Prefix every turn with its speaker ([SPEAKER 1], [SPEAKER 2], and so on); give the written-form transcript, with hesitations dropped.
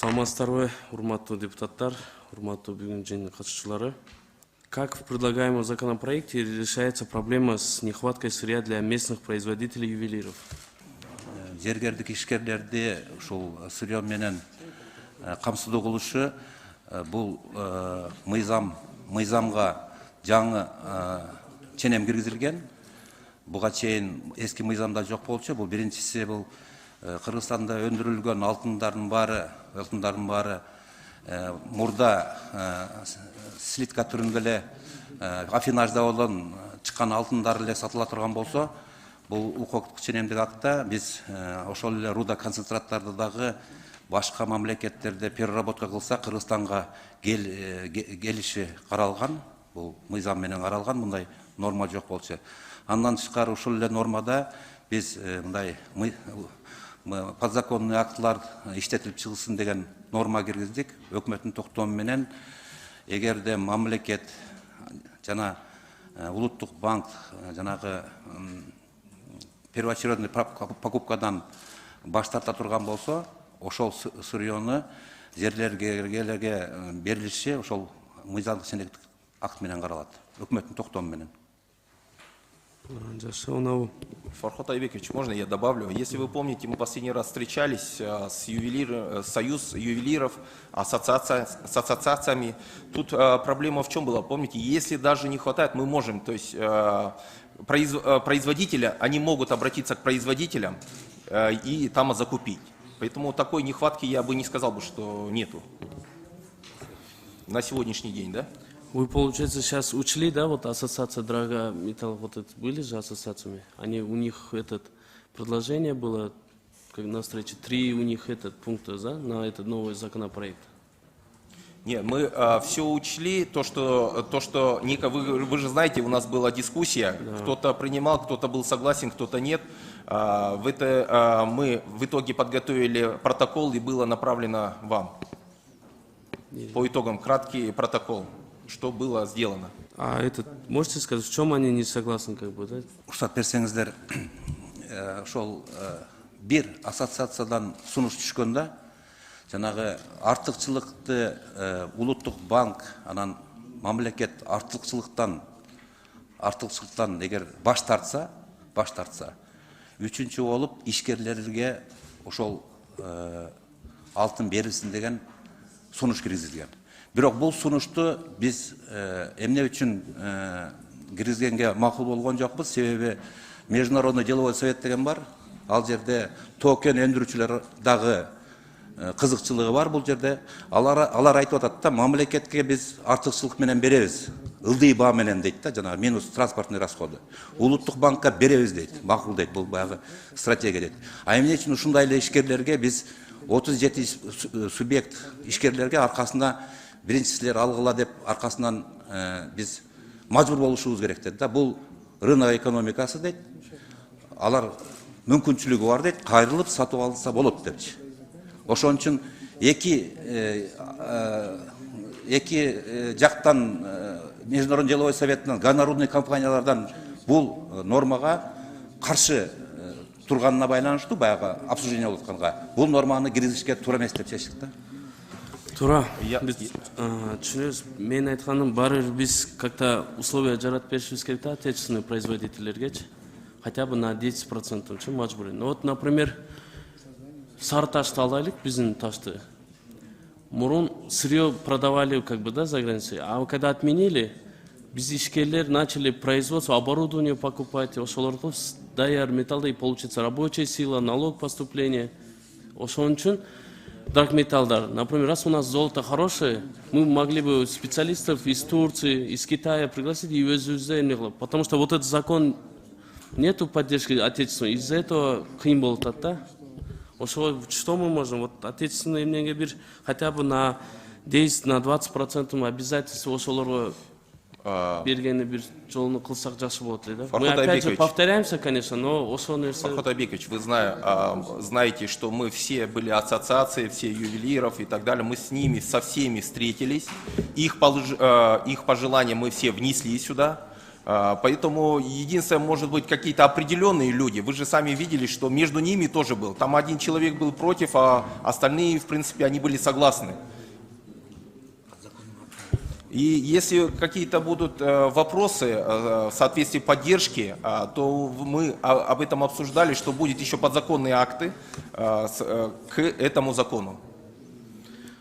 [SPEAKER 1] Саламатсыздарбы, урматтуу депутаттар, урматтуу бүгүн жыйын катышуучулары. Как в предлагаемом законопроекте решается проблема с нехваткой сырья для местных производителей ювелиров?
[SPEAKER 2] Жергердик ишкерлерди ушул сырьё менен камсыздоо кылышы бул мыйзамга жаңы ченем киргизилген. Буга чейин эски мыйзамда жок болчу. Бул биринчиси бул Кыргызстанда өндүрүлгөн алтындардын баары мурда слитка түрүндө эле афинажда болгон чыккан алтындар эле сатыла турган болсо, бул укуктук ченемдик акта биз ошол эле руда концентраттарды дагы башка мамлекеттерде переработка кылса Кыргызстанга келиши каралган. Бул мыйзам менен каралган, мындай норма жок болчу. Андан тышкары ушул эле нормада биз мындай подзаконный актлар иштетилип чыгылсын деген норма киргиздик. Өкмөттүн токтому менен эгерде мамлекет жана улуттук банк жанагы первоочередный покупкадан баш тарта турган болсо, ошол сырьёну жерлерге берилиши ошол мыйзамдык ченемдик акт менен каралат. Өкмөттүн токтому менен.
[SPEAKER 3] Фархат Айбекович, можно я добавлю? Если вы помните, мы последний раз встречались с союз ювелиров, с ассоциациями. Тут проблема в чем была? Помните, если даже не хватает, мы можем, то есть производителя, они могут обратиться к производителям и там закупить. Поэтому такой нехватки я бы не сказал, что нету на сегодняшний день, да?
[SPEAKER 1] Вы, получается, сейчас учли, да, вот ассоциация Драгметалл, вот это были же ассоциациями? У них предложение было, как на встрече, 3 у них пункта, да, на этот новый законопроект?
[SPEAKER 3] Нет, мы все учли, то, что вы же знаете, у нас была дискуссия, да. Кто-то принимал, кто-то был согласен, кто-то нет. Мы в итоге подготовили протокол и было направлено вам. По итогам краткий протокол, что было сделано.
[SPEAKER 1] Можете сказать, в чем они не согласны, как бы, да?
[SPEAKER 2] Уруксат берсеңиздер, ошол бир ассоциациядан сунуш түшкөндө, жанагы артыкчылыкты улуттук банк, анан мамлекет артыкчылыктан эгер баш тартса, үчүнчү болуп ишкерлерге ошол алтын берилсин деген сунуш киргизилген. Бирок бул сунушту биз эмне үчүн киргизгенге макул болгон жокпуз, себеби Международный деловой совет деген бар. Ал жерде токен өндүрүүчүлөр дагы кызыкчылыгы бар бул жерде. Алар айтып атат да, мамлекетке биз артыкчылык менен беребиз. Ылдый баа менен дейт да, жана минус транспортный расходы. Улуттук банкка беребиз дейт, макул дейт, бул баягы стратегия дейт. Эмне үчүн ушундай эле ишкерлерге биз 37 субъект ишкерлерге аркасында биринчисилер алгыла деп аркасынан биз мажбур болушубуз керек дейт да. Бул рынок экономикасы дейт. Алар мүмкүнчүлүгү бар дейт, кайрылып сатып алса болот депчи. Ошон үчүн эки жактан Международный деловой советинен, гонорарный компаниялардан бул нормага каршы турганына байланыштуу, баягы обсуждение болуп атканга бул норманы киргизишке туура эмес деп чечтик да.
[SPEAKER 1] Туура. Биз түшүнөбүз. Мен айтканым, баары биз как-то условия жаратып беришибиз керек да, отечественный производительлергечи. Хотя бы на 10% мажбур. Ну вот, например, сары ташты алайлык, биздин ташты. Мурун сырьё продавали как бы, да, за границей. А когда отменили, биз ишкерлер начали производство, оборудование покупать, ошолорго даяр металлда, и получится рабочая сила, налог поступления. Ошон үчүн драгметаллдар. Например, раз у нас золото хорошее, мы могли бы специалистов из Турции, из Китая пригласить и өзүбүздө, потому что вот этот закон нету поддержки отечественной, из-за этого кыйын болот да. Что мы можем? Вот отечественные мнения бир хотя бы на 10-20% обязательства ошолорго бергени бир жолуну кылсак жакшы болот да. Мы опять же повторяемся, конечно, но ошол нерсе.
[SPEAKER 3] Фархат Айбекович, вы знаете, что мы все были ассоциации, все ювелиров и так далее. Мы с ними, со всеми встретились. Их пожелания мы все внесли сюда. Поэтому единственное, может быть, какие-то определенные люди. Вы же сами видели, что между ними тоже был. Там один человек был против, а остальные, в принципе, они были согласны. И если какие-то будут вопросы в соответствии поддержки, то мы об этом обсуждали, что будет еще подзаконные акты к этому закону.